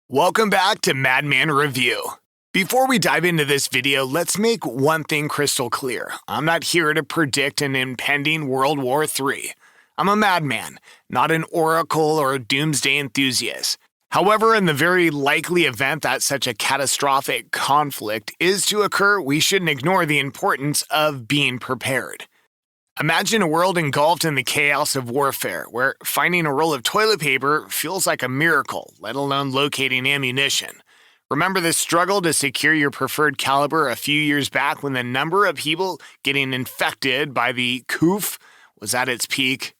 Welcome back to MADMAN Review. Before we dive into this video, let's make one thing crystal clear. I'm not here to predict an impending World War III. I'm a madman, not an oracle or a doomsday enthusiast. However, in the very likely event that such a catastrophic conflict is to occur, we shouldn't ignore the importance of being prepared. Imagine a world engulfed in the chaos of warfare, where finding a roll of toilet paper feels like a miracle, let alone locating ammunition. Remember the struggle to secure your preferred caliber a few years back when the number of people getting infected by the coof was at its peak?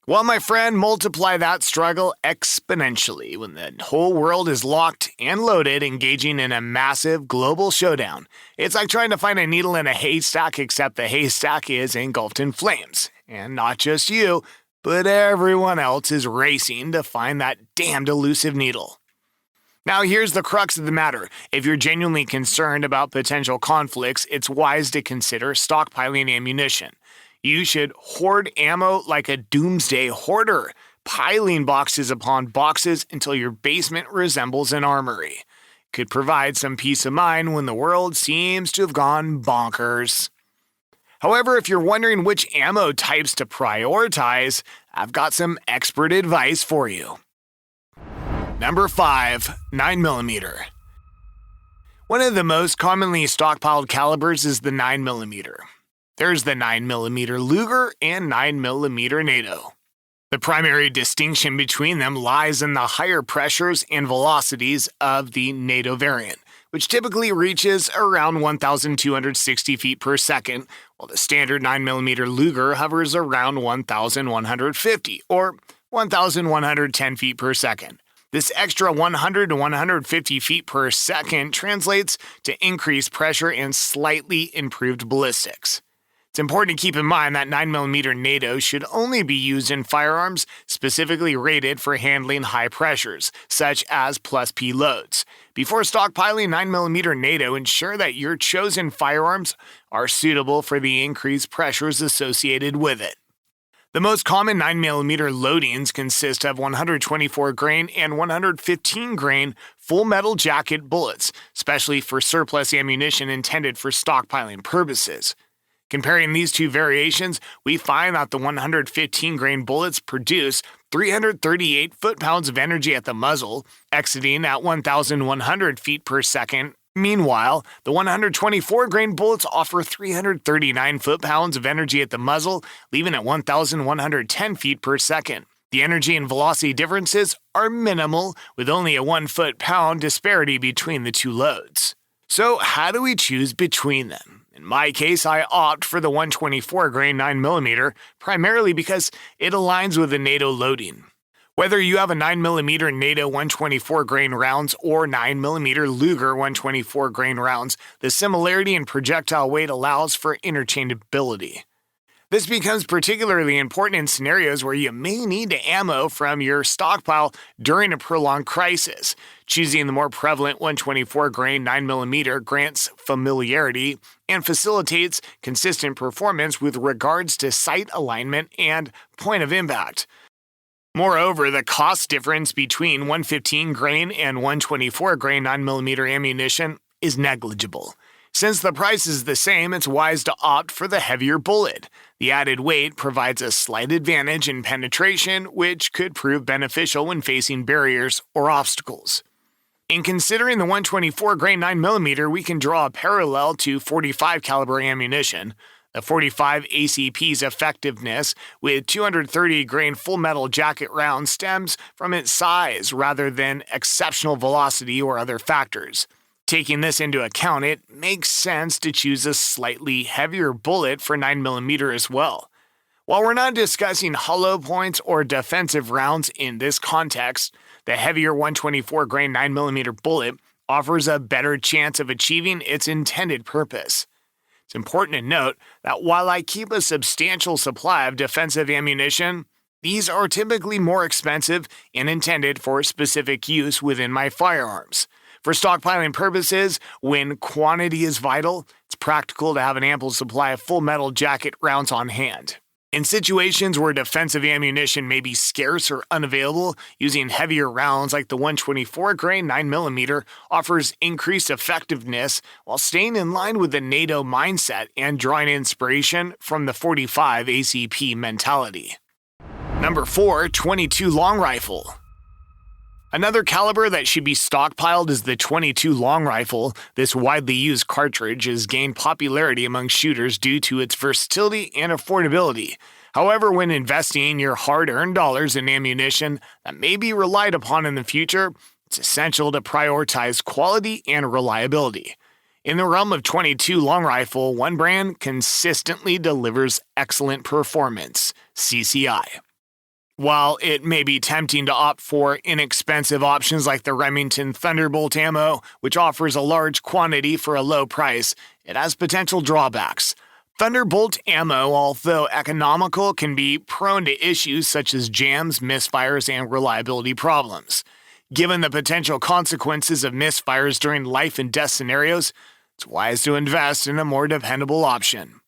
Well, my friend, multiply that struggle exponentially when the whole world is locked and loaded, engaging in a massive global showdown. It's like trying to find a needle in a haystack, except the haystack is engulfed in flames. And not just you, but everyone else is racing to find that damned elusive needle. Now, here's the crux of the matter. If you're genuinely concerned about potential conflicts, it's wise to consider stockpiling ammunition. You should hoard ammo like a doomsday hoarder, piling boxes upon boxes until your basement resembles an armory. Could provide some peace of mind when the world seems to have gone bonkers. However, if you're wondering which ammo types to prioritize, I've got some expert advice for you. Number 5. 9mm. One of the most commonly stockpiled calibers is the 9mm. There's the 9mm Luger and 9mm NATO. The primary distinction between them lies in the higher pressures and velocities of the NATO variant, which typically reaches around 1,260 feet per second, while the standard 9mm Luger hovers around 1,150 or 1,110 feet per second. This extra 100 to 150 feet per second translates to increased pressure and slightly improved ballistics. It's important to keep in mind that 9mm NATO should only be used in firearms specifically rated for handling high pressures, such as +P loads. Before stockpiling 9mm NATO, ensure that your chosen firearms are suitable for the increased pressures associated with it. The most common 9mm loadings consist of 124 grain and 115 grain full metal jacket bullets, especially for surplus ammunition intended for stockpiling purposes. Comparing these two variations, we find that the 115 grain bullets produce 338 foot-pounds of energy at the muzzle, exiting at 1,100 feet per second. Meanwhile, the 124 grain bullets offer 339 foot-pounds of energy at the muzzle, leaving at 1,110 feet per second. The energy and velocity differences are minimal, with only a 1 foot-pound disparity between the two loads. So how do we choose between them? In my case, I opt for the 124 grain 9mm, primarily because it aligns with the NATO loading. Whether you have a 9mm NATO 124 grain rounds or 9mm Luger 124 grain rounds, the similarity in projectile weight allows for interchangeability. This becomes particularly important in scenarios where you may need to ammo from your stockpile during a prolonged crisis. Choosing the more prevalent 124 grain 9mm grants familiarity and facilitates consistent performance with regards to sight alignment and point of impact. Moreover, the cost difference between 115 grain and 124 grain 9mm ammunition is negligible. Since the price is the same, it's wise to opt for the heavier bullet. The added weight provides a slight advantage in penetration, which could prove beneficial when facing barriers or obstacles. In considering the 124 grain 9mm, we can draw a parallel to .45 caliber ammunition. The .45 ACP's effectiveness with 230 grain full metal jacket rounds stems from its size rather than exceptional velocity or other factors. Taking this into account, it makes sense to choose a slightly heavier bullet for 9mm as well. While we're not discussing hollow points or defensive rounds in this context, the heavier 124 grain 9mm bullet offers a better chance of achieving its intended purpose. It's important to note that while I keep a substantial supply of defensive ammunition, these are typically more expensive and intended for specific use within my firearms. For stockpiling purposes, when quantity is vital, it's practical to have an ample supply of full metal jacket rounds on hand. In situations where defensive ammunition may be scarce or unavailable, using heavier rounds like the 124 grain 9mm offers increased effectiveness while staying in line with the NATO mindset and drawing inspiration from the 45 ACP mentality. Number 4, 22 long rifle. Another caliber that should be stockpiled is the 22 long rifle. This widely used cartridge has gained popularity among shooters due to its versatility and affordability. However, when investing your hard-earned dollars in ammunition that may be relied upon in the future, it's essential to prioritize quality and reliability. In the realm of 22 long rifle, one brand consistently delivers excellent performance: CCI. While it may be tempting to opt for inexpensive options like the Remington Thunderbolt ammo, which offers a large quantity for a low price, it has potential drawbacks. Thunderbolt ammo, although economical, can be prone to issues such as jams, misfires, and reliability problems. Given the potential consequences of misfires during life and death scenarios, it's wise to invest in a more dependable option.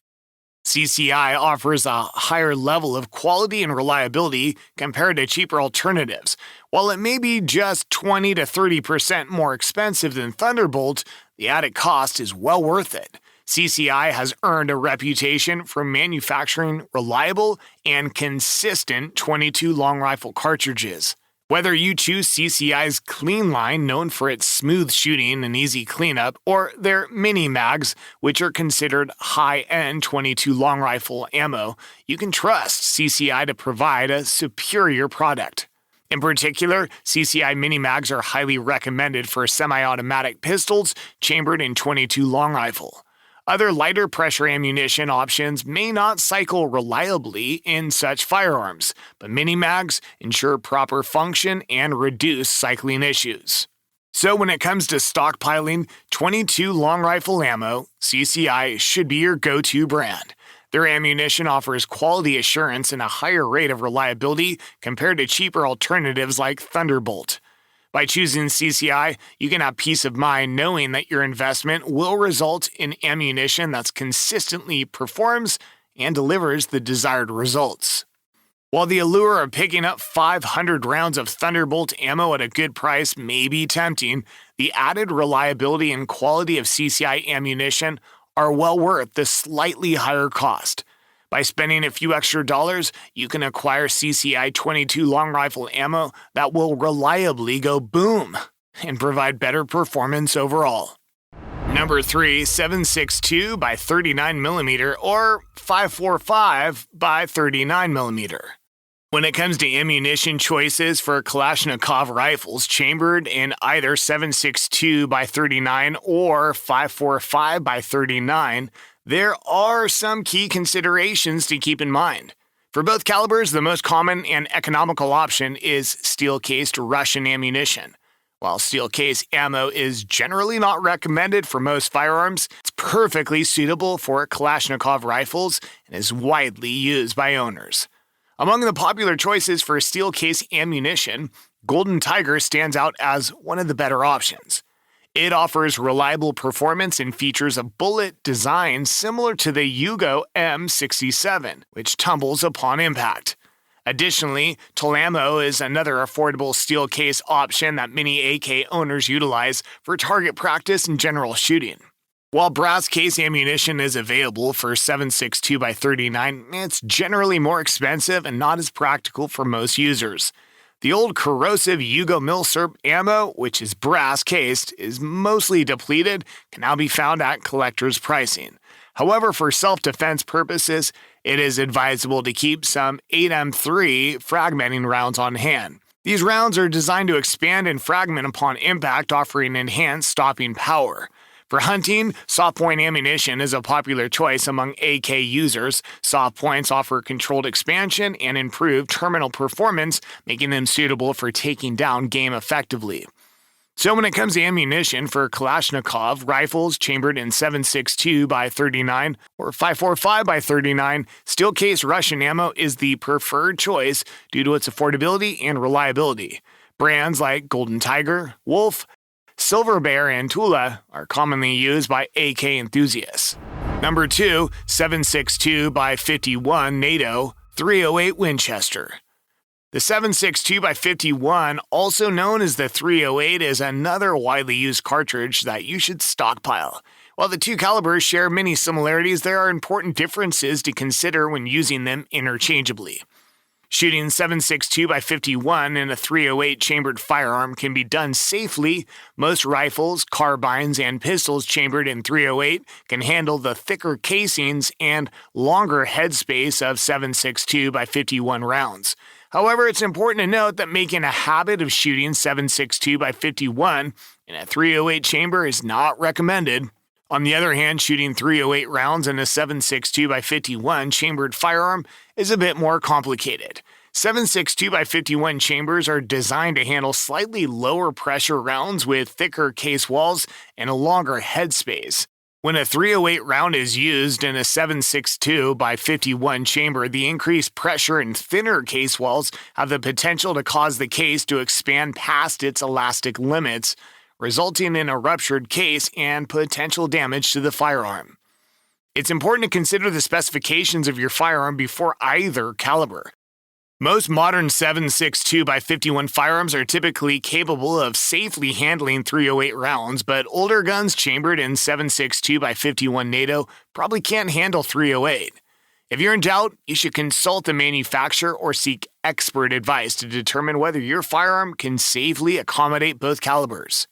CCI offers a higher level of quality and reliability compared to cheaper alternatives. While it may be just 20 to 30% more expensive than Thunderbolt, the added cost is well worth it. CCI has earned a reputation for manufacturing reliable and consistent 22 long rifle cartridges. Whether you choose CCI's clean line, known for its smooth shooting and easy cleanup, or their mini mags, which are considered high-end 22 long rifle ammo, you can trust CCI to provide a superior product. In particular, CCI mini mags are highly recommended for semi-automatic pistols chambered in 22 long rifle. Other lighter pressure ammunition options may not cycle reliably in such firearms, but mini-mags ensure proper function and reduce cycling issues. So when it comes to stockpiling 22 long rifle ammo, CCI should be your go-to brand. Their ammunition offers quality assurance and a higher rate of reliability compared to cheaper alternatives like Thunderbolt. By choosing CCI, you can have peace of mind knowing that your investment will result in ammunition that consistently performs and delivers the desired results. While the allure of picking up 500 rounds of Thunderbolt ammo at a good price may be tempting, the added reliability and quality of CCI ammunition are well worth the slightly higher cost. By spending a few extra dollars, you can acquire CCI 22 long rifle ammo that will reliably go boom and provide better performance overall. Number 3, 7.62 by 39mm or 5.45 by 39mm. When it comes to ammunition choices for Kalashnikov rifles chambered in either 7.62 by 39 or 5.45 by 39, there are some key considerations to keep in mind. For both calibers, the most common and economical option is steel-cased Russian ammunition. While steel-case ammo is generally not recommended for most firearms, it's perfectly suitable for Kalashnikov rifles and is widely used by owners. Among the popular choices for steel-case ammunition, Golden Tiger stands out as one of the better options. It offers reliable performance and features a bullet design similar to the Yugo M67, which tumbles upon impact. Additionally, Tulamo is another affordable steel case option that many AK owners utilize for target practice and general shooting. While brass case ammunition is available for 7.62 by 39, it's generally more expensive and not as practical for most users. The old corrosive Yugo Milsurp ammo, which is brass cased, is mostly depleted, can now be found at collector's pricing. However, for self-defense purposes, it is advisable to keep some 8M3 fragmenting rounds on hand. These rounds are designed to expand and fragment upon impact, offering enhanced stopping power. For hunting, soft point ammunition is a popular choice among AK users. Soft points offer controlled expansion and improved terminal performance, making them suitable for taking down game effectively. So when it comes to ammunition for Kalashnikov rifles chambered in 7.62 by 39 or 5.45 by 39, steel case Russian ammo is the preferred choice due to its affordability and reliability. Brands like Golden Tiger, Wolf, Silver Bear, and Tula are commonly used by AK enthusiasts. Number 2, 7.62 by 51 NATO 308 Winchester. The 7.62 by 51, also known as the 308, is another widely used cartridge that you should stockpile. While the two calibers share many similarities, there are important differences to consider when using them interchangeably. Shooting 7.62 by 51 in a 308 chambered firearm can be done safely. Most rifles, carbines, and pistols chambered in 308 can handle the thicker casings and longer headspace of 7.62 by 51 rounds. However, it's important to note that making a habit of shooting 7.62 by 51 in a 308 chamber is not recommended. On the other hand, shooting 308 rounds in a 7.62 by 51 chambered firearm is a bit more complicated. 7.62 by 51 chambers are designed to handle slightly lower pressure rounds with thicker case walls and a longer headspace. When a 308 round is used in a 7.62 by 51 chamber, the increased pressure and thinner case walls have the potential to cause the case to expand past its elastic limits, resulting in a ruptured case and potential damage to the firearm. It's important to consider the specifications of your firearm before either caliber. Most modern 7.62 by 51 firearms are typically capable of safely handling 308 rounds, but older guns chambered in 7.62 by 51 NATO probably can't handle 308. If you're in doubt, you should consult the manufacturer or seek expert advice to determine whether your firearm can safely accommodate both calibers.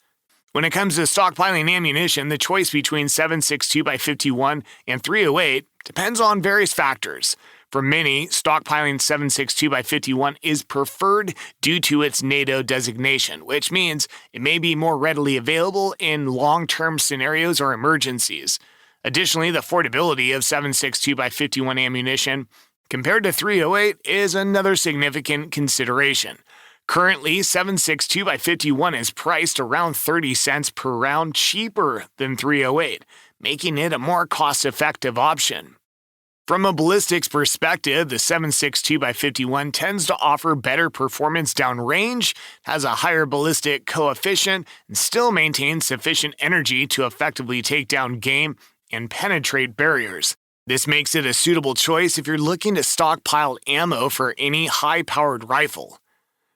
When it comes to stockpiling ammunition, the choice between 7.62 by 51 and 308 depends on various factors. For many, stockpiling 7.62 by 51 is preferred due to its NATO designation, which means it may be more readily available in long-term scenarios or emergencies. Additionally, the affordability of 7.62 by 51 ammunition compared to 308 is another significant consideration. Currently, 7.62 by 51 is priced around 30 cents per round cheaper than 308, making it a more cost-effective option. From a ballistics perspective, the 7.62 by 51 tends to offer better performance downrange, has a higher ballistic coefficient, and still maintains sufficient energy to effectively take down game and penetrate barriers. This makes it a suitable choice if you're looking to stockpile ammo for any high-powered rifle.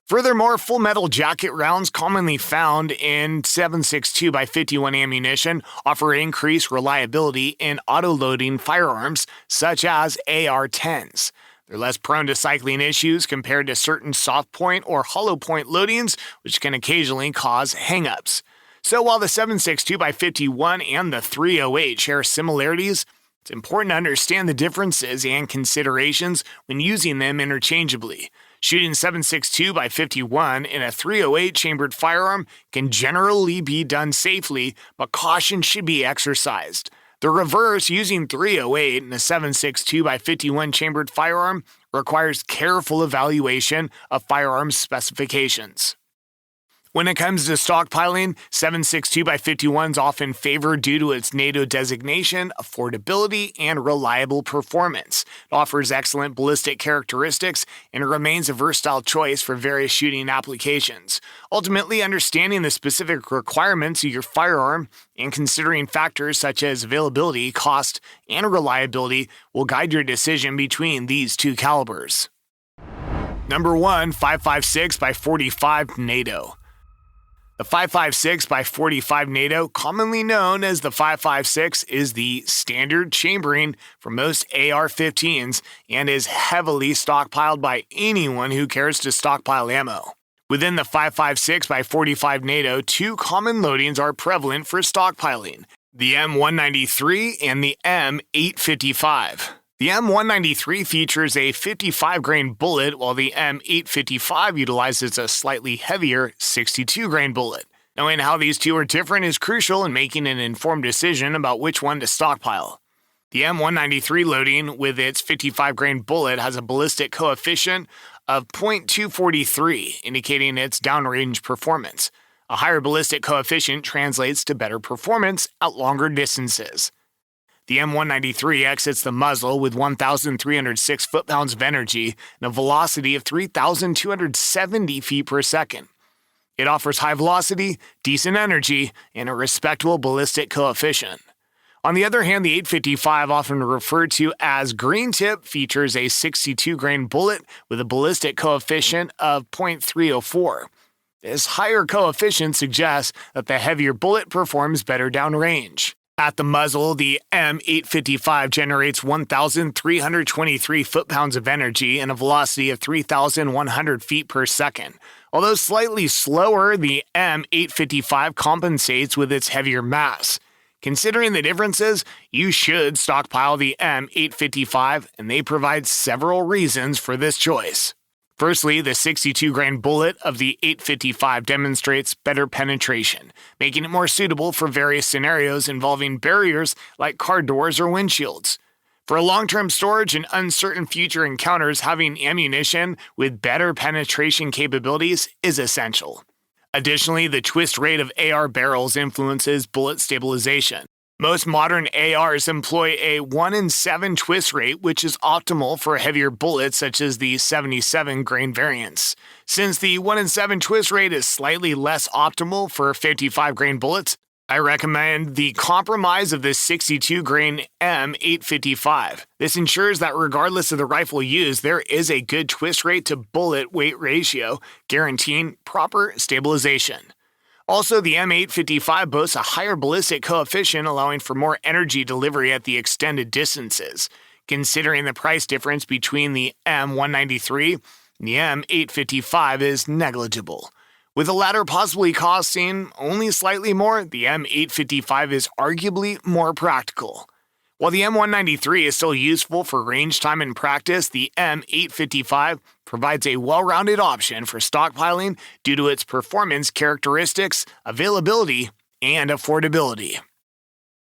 Furthermore, full metal jacket rounds commonly found in 7.62 by 51 ammunition offer increased reliability in auto-loading firearms such as AR-10s. They're less prone to cycling issues compared to certain soft point or hollow point loadings, which can occasionally cause hang-ups. So while the 7.62 by 51 and the 308 share similarities, it's important to understand the differences and considerations when using them interchangeably. Shooting 7.62 by 51 in a 308 chambered firearm can generally be done safely, but caution should be exercised. The reverse, using 308 in a 7.62 by 51 chambered firearm, requires careful evaluation of firearm specifications. When it comes to stockpiling, 7.62 by 51 is often favored due to its NATO designation, affordability, and reliable performance. It offers excellent ballistic characteristics and remains a versatile choice for various shooting applications. Ultimately, understanding the specific requirements of your firearm and considering factors such as availability, cost, and reliability will guide your decision between these two calibers. Number 1, 5.56 by 45 NATO. The 5.56 by 45 NATO, commonly known as the 5.56, is the standard chambering for most AR-15s and is heavily stockpiled by anyone who cares to stockpile ammo. Within the 5.56 by 45 NATO, two common loadings are prevalent for stockpiling: the M193 and the M855. The M193 features a 55-grain bullet, while the M855 utilizes a slightly heavier 62-grain bullet. Knowing how these two are different is crucial in making an informed decision about which one to stockpile. The M193 loading with its 55-grain bullet has a ballistic coefficient of .243, indicating its downrange performance. A higher ballistic coefficient translates to better performance at longer distances. The M193 exits the muzzle with 1,306 foot-pounds of energy and a velocity of 3,270 feet per second. It offers high velocity, decent energy, and a respectable ballistic coefficient. On the other hand, the 855, often referred to as green tip, features a 62-grain bullet with a ballistic coefficient of 0.304. This higher coefficient suggests that the heavier bullet performs better downrange. At the muzzle, the M855 generates 1,323 foot-pounds of energy and a velocity of 3,100 feet per second. Although slightly slower, the M855 compensates with its heavier mass. Considering the differences, you should stockpile the M855, and they provide several reasons for this choice. Firstly, the 62-grain bullet of the 855 demonstrates better penetration, making it more suitable for various scenarios involving barriers like car doors or windshields. For long-term storage and uncertain future encounters, having ammunition with better penetration capabilities is essential. Additionally, the twist rate of AR barrels influences bullet stabilization. Most modern ARs employ a 1 in 7 twist rate, which is optimal for heavier bullets such as the 77-grain variants. Since the 1 in 7 twist rate is slightly less optimal for 55-grain bullets, I recommend the compromise of the 62-grain M855. This ensures that regardless of the rifle used, there is a good twist rate to bullet weight ratio, guaranteeing proper stabilization. Also, the M855 boasts a higher ballistic coefficient, allowing for more energy delivery at the extended distances. Considering the price difference between the M193 and the M855 is negligible. With the latter possibly costing only slightly more, the M855 is arguably more practical. While the M193 is still useful for range time and practice, the M855 provides a well-rounded option for stockpiling due to its performance characteristics, availability, and affordability.